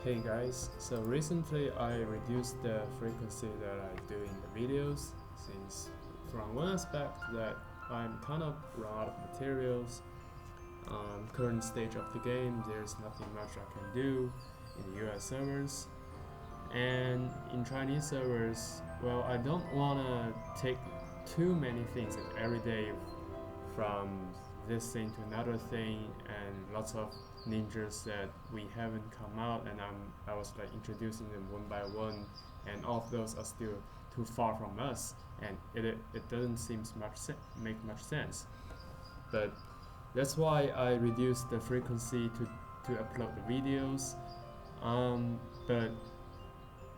Hey guys, so recently I reduced the frequency that I do in the videos since from one aspect that I'm kind of run out of materials. Current stage of the game, there's nothing much I can do in the US servers, and in Chinese servers, well, I don't want to take too many things every day from this thing to another thing, and lots of ninjas that we haven't come out, and I was like introducing them one by one, and all of those are still too far from us, and it doesn't seem make much sense. But that's why I reduced the frequency to upload the videos. But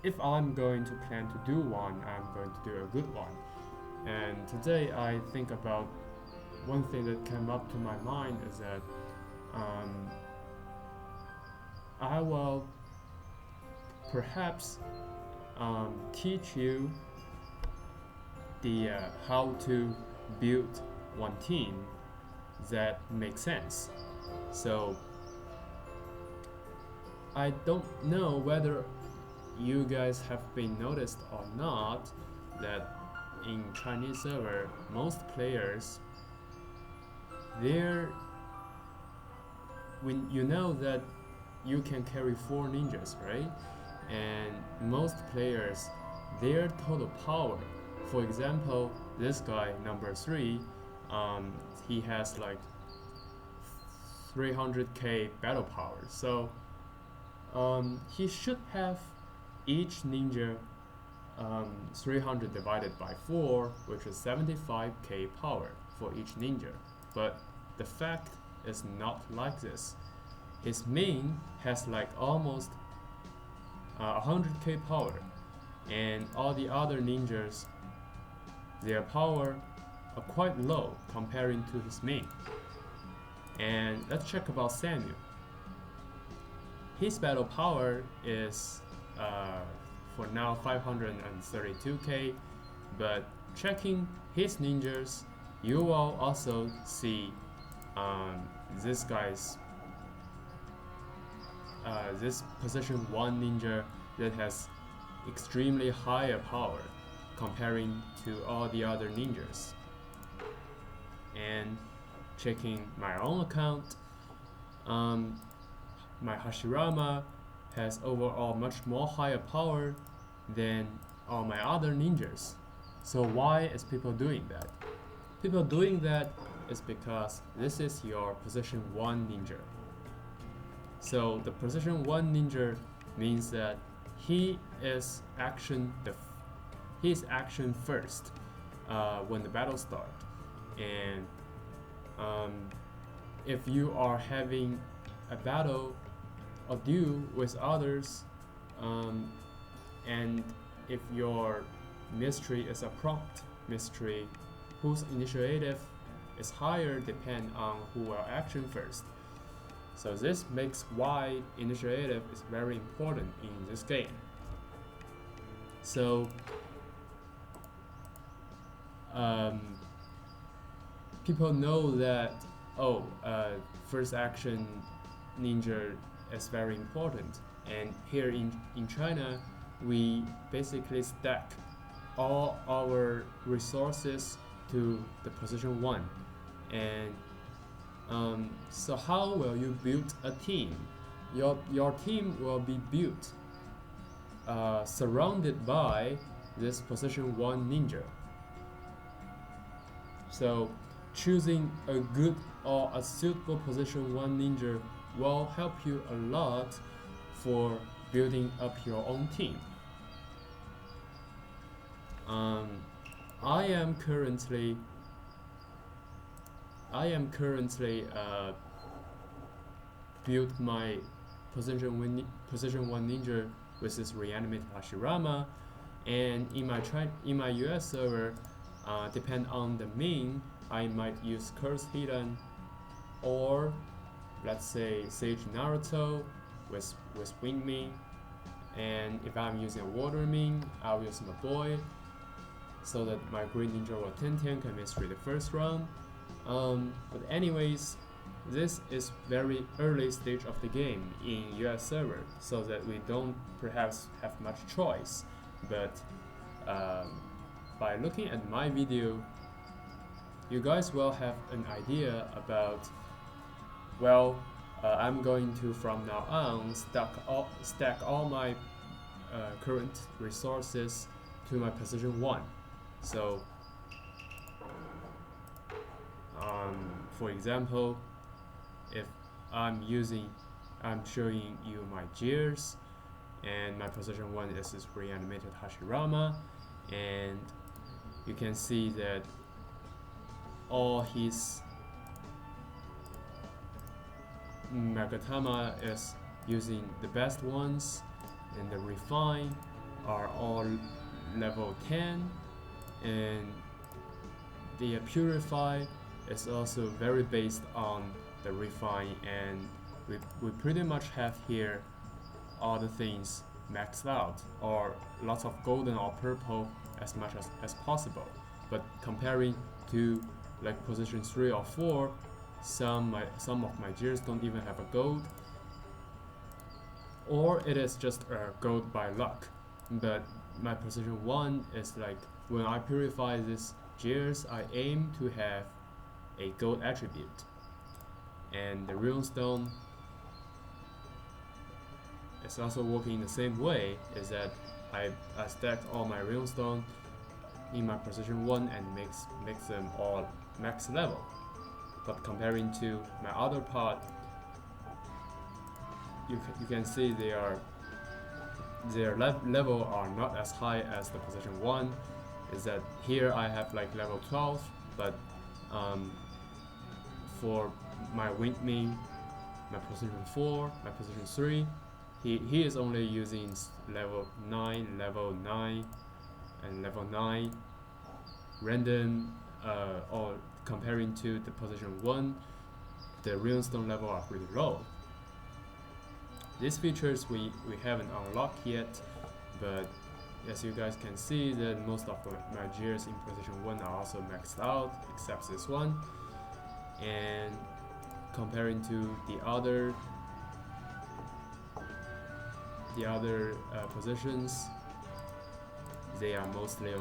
if I'm going to plan to do one, I'm going to do a good one. And today I think about one thing that came up to my mind is that I will perhaps teach you the how to build one team that makes sense. So I don't know whether you guys have been noticed or not that in Chinese server most players they're when you know that you can carry 4 ninjas, right? And most players their total power, for example this guy number 3, he has like 300k battle power, so he should have each ninja 300 divided by 4, which is 75k power for each ninja. But the fact is not like this. His main has like almost 100k power, and all the other ninjas, their power are quite low comparing to his main. And let's check about Samuel. His battle power is for now 532k, but checking his ninjas, you will also see this guy's this position 1 ninja that has extremely higher power comparing to all the other ninjas. And checking my own account, my Hashirama has overall much more higher power than all my other ninjas. So why is people doing that? People doing that is because this is your position 1 ninja. So the position 1 ninja means that he is action first when the battle starts. And if you are having a battle or duel with others, and if your mystery is a prompt mystery whose initiative is higher depend on who will action first. So this makes why initiative is very important in this game. So people know that first action ninja is very important, and here in China we basically stack all our resources to the position 1. And so how will you build a team? Your team will be built surrounded by this position 1 ninja. So choosing a good or a suitable position 1 ninja will help you a lot for building up your own team. I am currently built my position 1 ninja with this reanimated Hashirama, and in my US server, depend on the main, I might use Curse Hidden, or let's say Sage Naruto with Wind Min, and if I'm using a Water Min, I'll use my boy, so that my Green Ninja or 10 can mystery the first round. But anyways, This is very early stage of the game in US server, so that we don't perhaps have much choice. But by looking at my video, you guys will have an idea about, well, I'm going to from now on stack all my current resources to my position 1. So for example, if I'm showing you my gears, and my position 1 is this reanimated Hashirama, and you can see that all his Magatama is using the best ones, and the refine are all level 10, and the purify is also very based on the refine, and we pretty much have here all the things maxed out, or lots of golden or purple as much as possible. But comparing to like position 3 or 4, some of my gears don't even have a gold, or it is just a gold by luck. But my position 1 is like, when I purify these gears, I aim to have a gold attribute. And the runestone is also working in the same way, is that I stacked all my runestone in my position 1 and makes them all max level. But comparing to my other part, you can see their level are not as high as the position 1. Is that here I have like level 12, but for my Windmin, my position 4, my position 3, he is only using level 9, and level 9 random, or comparing to the position 1, the runestone level are pretty low. These features we haven't unlocked yet, but as you guys can see, that most of my gears in position 1 are also maxed out, except this one. And comparing to the other positions, they are mostly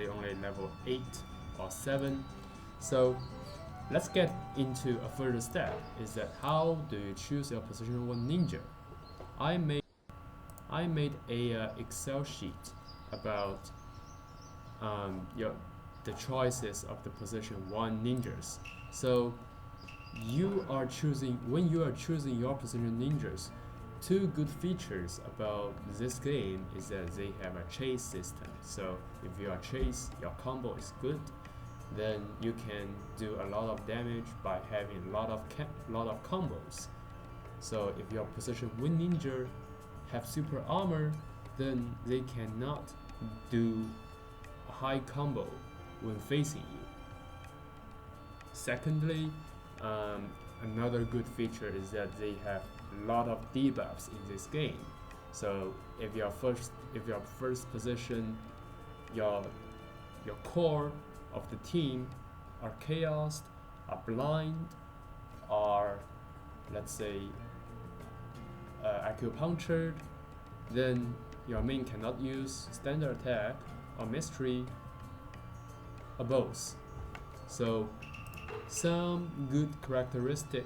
only level 8 or 7. So let's get into a further step, is that how do you choose your position 1 ninja? I made a Excel sheet about the choices of the position 1 ninjas. So when you are choosing your position ninjas, two good features about this game is that they have a chase system. So if you are chase, your combo is good, then you can do a lot of damage by having a lot of combos. So if your position 1 ninja have super armor, then they cannot do a high combo when facing you. Secondly, another good feature is that they have a lot of debuffs in this game. So if your first position, your core of the team are chaos, are blind, are, let's say, acupunctured, then your main cannot use standard attack or mystery or both. So some good characteristic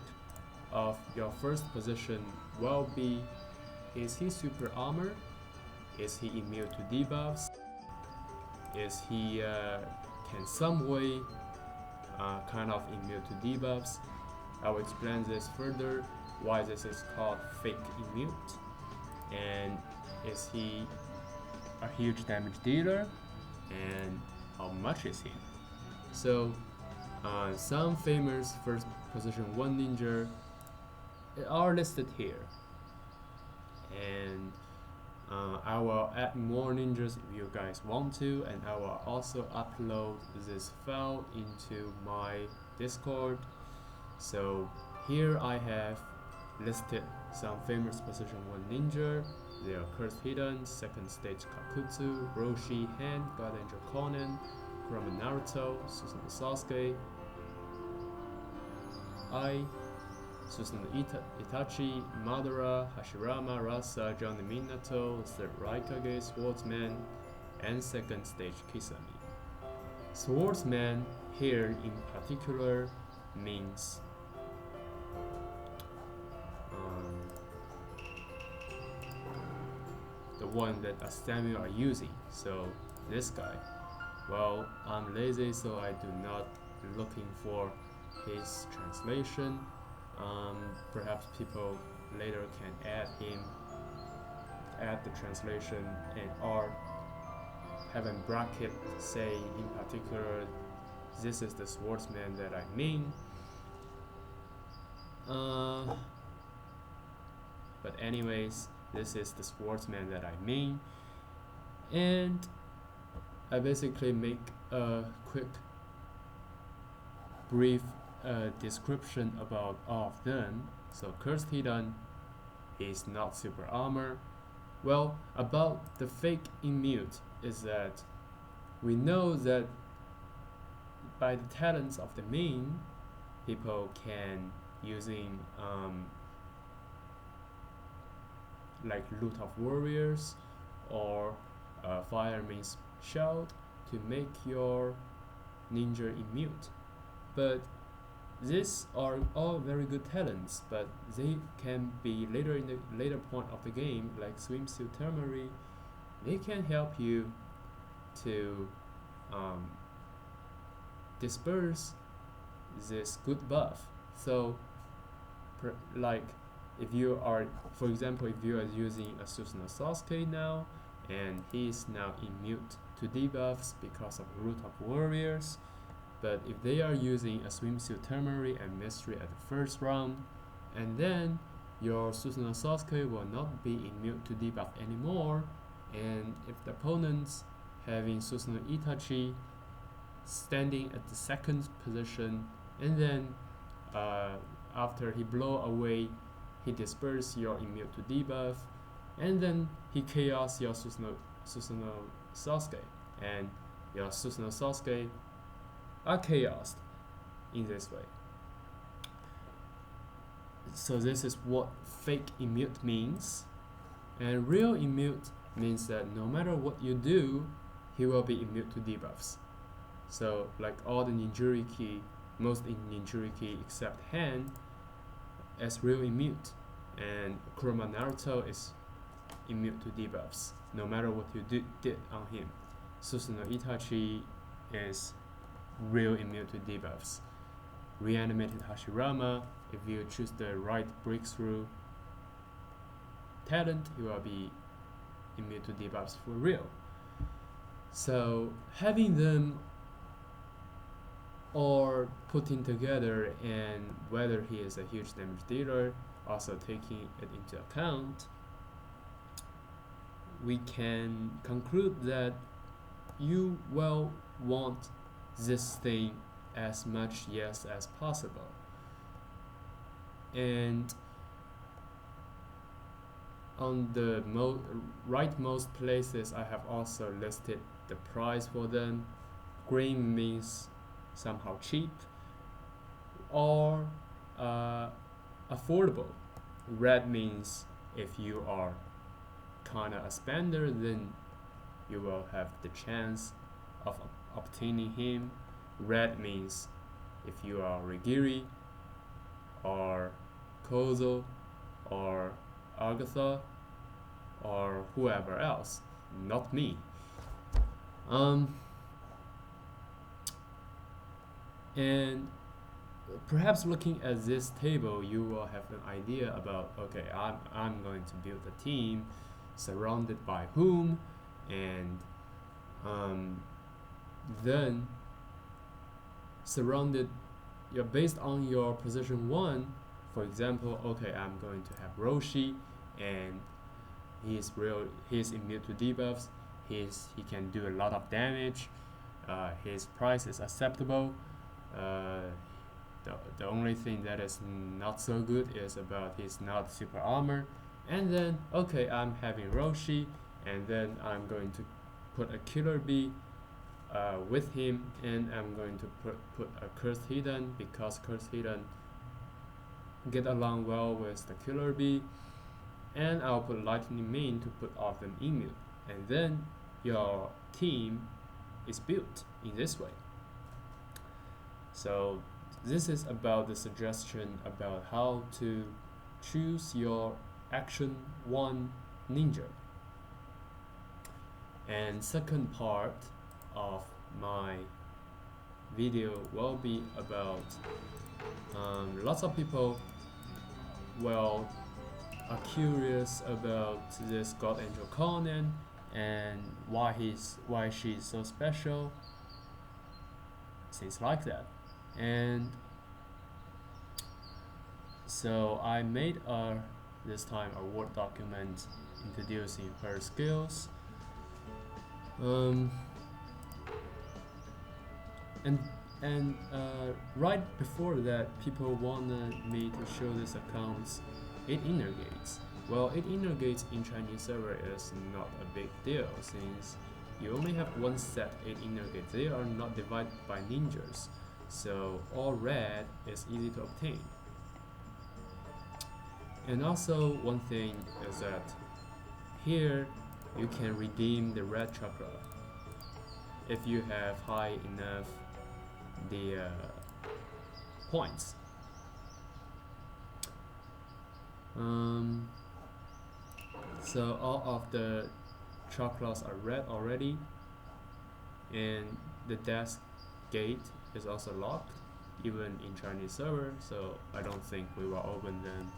of your first position will be, is he super armor? Is he immune to debuffs? Is he can some way kind of immune to debuffs? I will explain this further, why this is called fake immune. And is he a huge damage dealer? And how much is he? So some famous first position 1 ninja are listed here, and I will add more ninjas if you guys want to, and I will also upload this file into my Discord. So here I have listed some famous position 1 ninja. They are Cursed Hidden, Second Stage Kakutsu, Roshi, Hand, God Angel Konan, Kurama Naruto, Susanoo Sasuke, Ai, Susanoo Itachi, Madara, Hashirama, Rasa, Johnny Minato, the Raikage Swordsman, and second stage Kisame. Swordsman here in particular means the one that Astamio are using. So this guy. Well, I'm lazy, so I do not looking for his translation. Perhaps people later can add the translation and or have a bracket say in particular this is the swordsman that I mean. But anyways, this is the swordsman that I mean, and I basically make a quick brief description about all of them. So Cursed Titan is not super armor. Well, about the fake immute is that we know that by the talents of the main, people can using like Loot of Warriors or Fire means Shout to make your ninja immute. But these are all very good talents, but they can be later in the later point of the game, like Swimsuit Termary. They can help you to disperse this good buff. So, like if you are, for example, if you are using a Susanoo Sasuke now, and he is now immune to debuffs because of Root of Warriors, but if they are using a Swimsuit Termary and Mystery at the first round, and then your Susanoo Sasuke will not be immune to debuff anymore, and if the opponents having Susanoo Itachi standing at the second position, and then after he blow away, he disperses your immune to debuff, and then he chaos your Susanoo Sasuke, and your Susanoo Sasuke are chaosed in this way. So this is what fake immute means, and real immute means that no matter what you do, he will be immune to debuffs. So like all the ninjuriki, most in ninjuriki except Han, as real immute, and Kurama Naruto is immune to debuffs no matter what you did on him. Susanoo Itachi is real immune to debuffs. Reanimated Hashirama, if you choose the right breakthrough talent, he will be immune to debuffs for real. So having them or putting together, and whether he is a huge damage dealer, also taking it into account, we can conclude that you will want this thing as much yes as possible. And on the rightmost places, I have also listed the price for them. Green means somehow cheap or affordable. Red means if you are kinda a spender, then you will have the chance of obtaining him. Red means if you are Rigiri or Kozo or Agatha or whoever else, not me. And perhaps looking at this table, you will have an idea about, okay, I'm going to build a team surrounded by whom, and then surrounded, you're based on your position 1. For example, okay, I'm going to have Roshi, and he's immune to debuffs. He can do a lot of damage. His price is acceptable. The only thing that is not so good is about he's not super armor. And then, okay, I'm having Roshi, and then I'm going to put a Killer Bee with him, and I'm going to put a Cursed Titan, because Cursed Titan get along well with the killer bee, and I'll put lightning main to put off them immune, and then your team is built in this way. So this is about the suggestion about how to choose your action 1 ninja. And second part of my video will be about lots of people are curious about this God Angel Konan and why she's so special, things like that. And so I made this time a Word document introducing her skills. And right before that, people wanted me to show this account's 8 inner gates. Well, 8 inner gates in Chinese server is not a big deal since you only have one set 8 inner gates. They are not divided by ninjas, so all red is easy to obtain. And also one thing is that here you can redeem the red chakra if you have high enough the points. So all of the chakras are red already, and the death gate is also locked even in Chinese server, so I don't think we will open them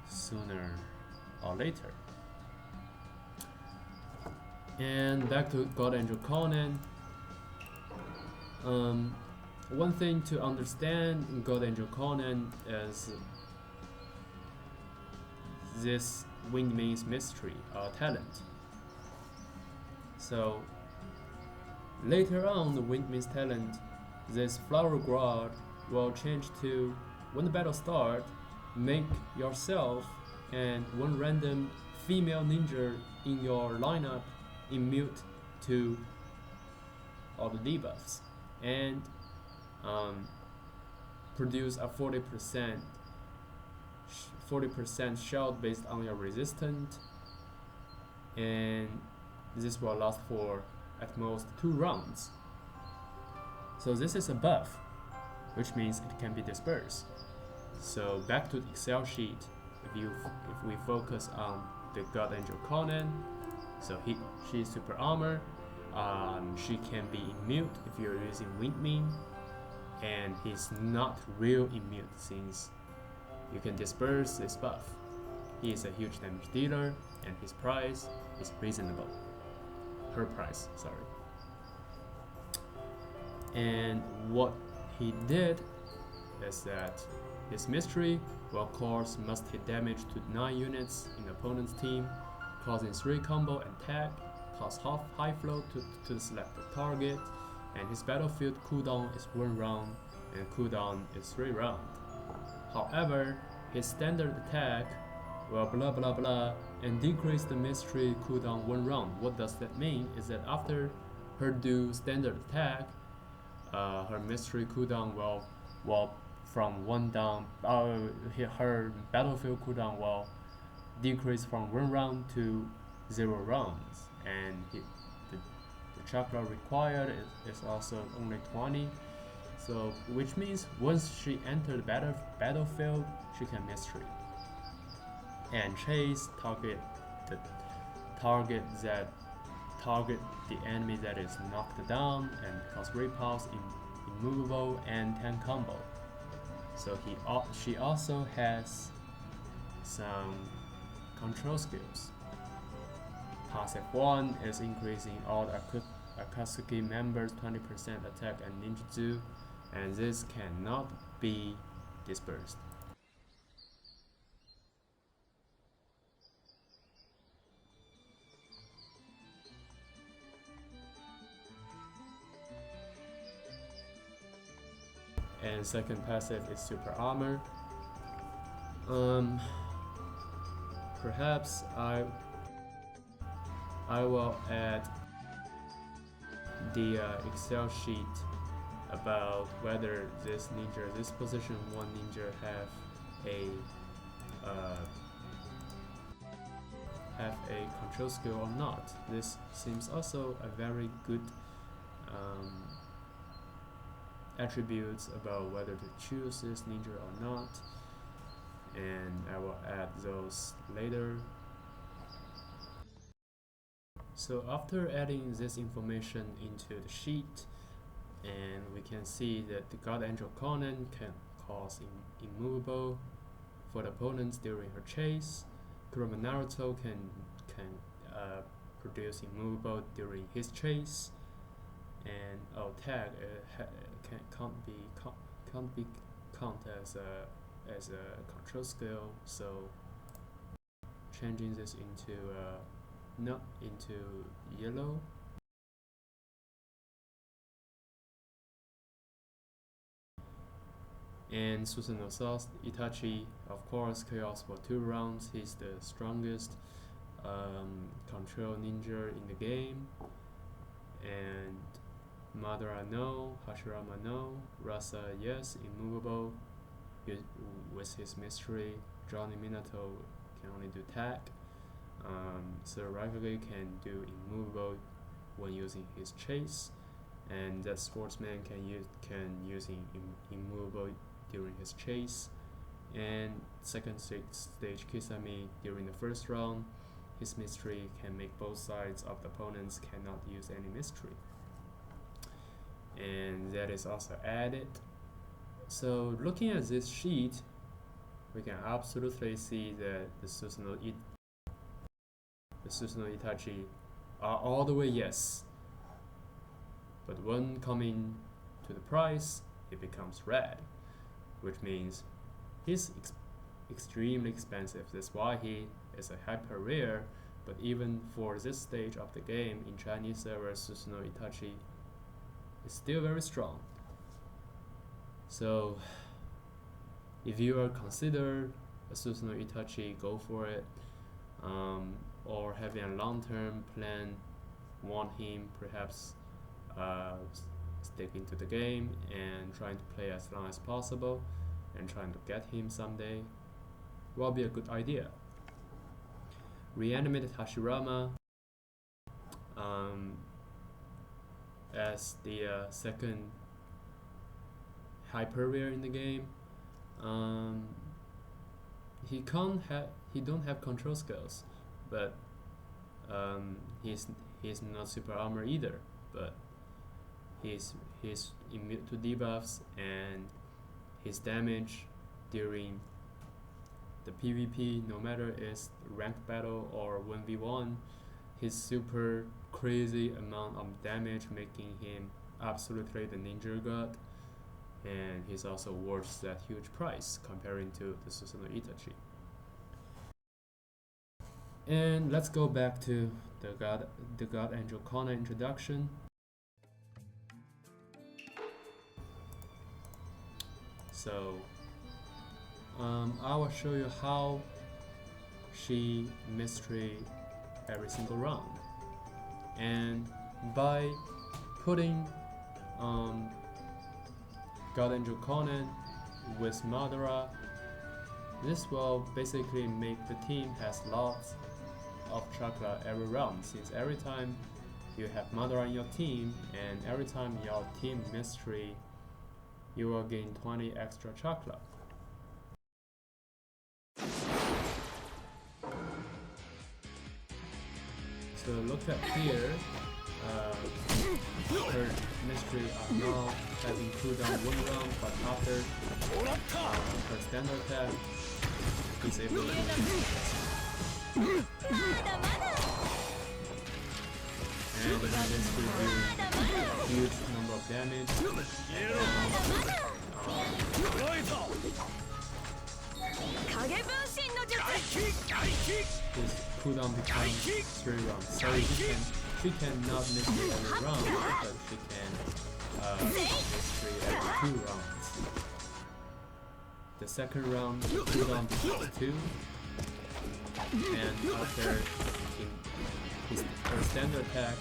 sooner or later. And back to God Angel Konan. One thing to understand in God Angel Konan is this Wingman's mystery talent. So later on, the Wingman's talent, this flower guard will change to, when the battle starts, make yourself and one random female ninja in your lineup immune to all the debuffs, and produce a 40% shield based on your resistance, and this will last for at most 2 rounds. So this is a buff, which means it can be dispersed. So back to the Excel sheet, if we focus on the God Angel Konan, so she's super armor. She can be immune if you're using Wingman, and he's not real immune since you can disperse this buff. He is a huge damage dealer, and his price is reasonable. Her price, sorry. And what he did is that this mystery will cause must hit damage to 9 units in the opponent's team, causing 3 combo and tag, cause half high flow to the selected target, and his battlefield cooldown is 1 round and cooldown is 3 rounds. However, his standard attack will blah blah blah and decrease the mystery cooldown 1 round. What does that mean is that after her do standard attack, her mystery cooldown will from 1 down, her battlefield cooldown will decrease from 1 round to 0 rounds, and the chakra required is also only 20. So which means once she enters the battlefield, she can mystery and chase target the enemy that is knocked down, and cause repulse, immovable, and 10 combo. So she also has some control skills. Passive 1 is increasing all the Akatsuki members 20% attack and ninjutsu, and this cannot be dispersed. And second passive is super armor. Perhaps I will add the Excel sheet about whether this ninja, this position 1 ninja have a control skill or not. This seems also a very good attributes about whether to choose this ninja or not, and I will add those later. So after adding this information into the sheet, and we can see that the God Angel Konan can cause immovable for the opponents during her chase. Kurama Naruto can produce immovable during his chase, and tag can't be counted as a control skill. So changing this into not into yellow. And Susanoo Itachi, of course, chaos for 2 rounds. He's the strongest control ninja in the game. And Madara no, Hashirama no, Rasa yes, immovable with his mystery. Johnny Minato can only do tag. So Raikage can do immovable when using his chase, and that sportsman can use immovable during his chase. And second stage Kisame, during the first round, his mystery can make both sides of the opponents cannot use any mystery, and that is also added. So looking at this sheet, we can absolutely see that the Susanoo Itachi are all the way yes, but when coming to the price, it becomes red, which means he's extremely expensive. That's why he is a hyper rare. But even for this stage of the game in Chinese server, Susanoo Itachi is still very strong. So if you are considered a Susanoo Itachi, go for it. Or having a long-term plan, want him perhaps sticking to the game and trying to play as long as possible and trying to get him someday will be a good idea. Reanimated Hashirama as the second hyper rare in the game. He don't have control skills, but he's not super armor either, but he's immune to debuffs, and his damage during the PvP, no matter it's ranked battle or 1v1, his super crazy amount of damage making him absolutely the ninja god, and he's also worth that huge price comparing to the Susanoo Itachi. And let's go back to the God Angel Konan introduction. So I will show you how she mystery every single round, and by putting God Angel Konan with Madara, this will basically make the team has lots of chakra every round, since every time you have Madara in your team, and every time your team mystery, you will gain 20 extra chakra. So look at here, her mystery are now having cooldown 1 round, but after her standard attack, is able to and this will do a huge number of damage. His cooldown becomes 3 rounds. So she cannot mystery every round, but she can mystery every 2 rounds. The second round cooldown becomes 2, and after her standard attack,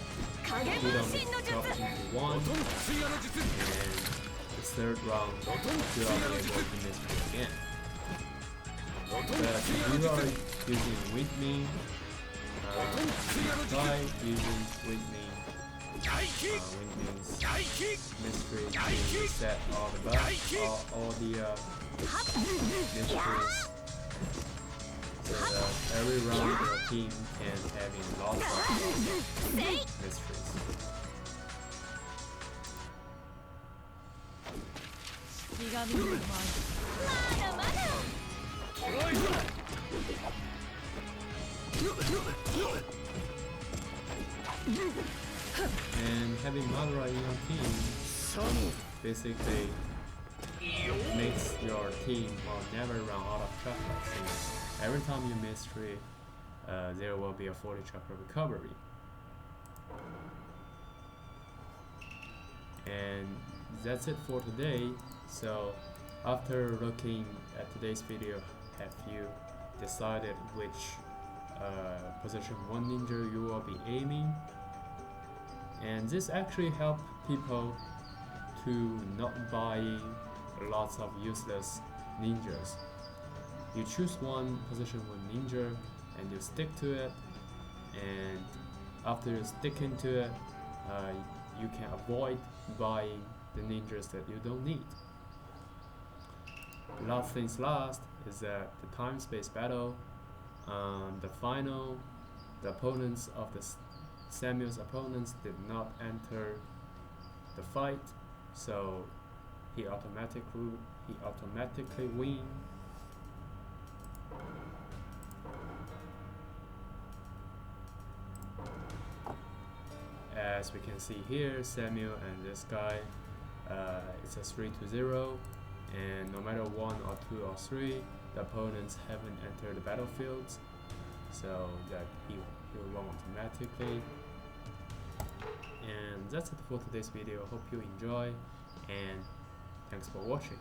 cooldown drops into 1, and third round you are able to mystery again. But if you are using weakening, try using weakening. Weakening's mystery to reset all the bugs, all the mysteries, so that every round your team can have in lots of mysteries. And having Madara in your team basically makes your team will never run out of chakra, since every time you mystery, there will be a 40 chakra recovery. And that's it for today. So after looking at today's video, have you decided which position 1 ninja you will be aiming? And this actually helps people to not buy lots of useless ninjas. You choose one position 1 ninja and you stick to it, and after you sticking to it, you can avoid buying the ninjas that you don't need. Last things last is that the time-space battle, the opponents of Samuel's opponents did not enter the fight, so he automatically win. As we can see here, Samuel and this guy, it's a 3-0, and no matter 1 or 2 or 3, the opponents haven't entered the battlefields, so that he will won automatically. And that's it for today's video. Hope you enjoy, and thanks for watching.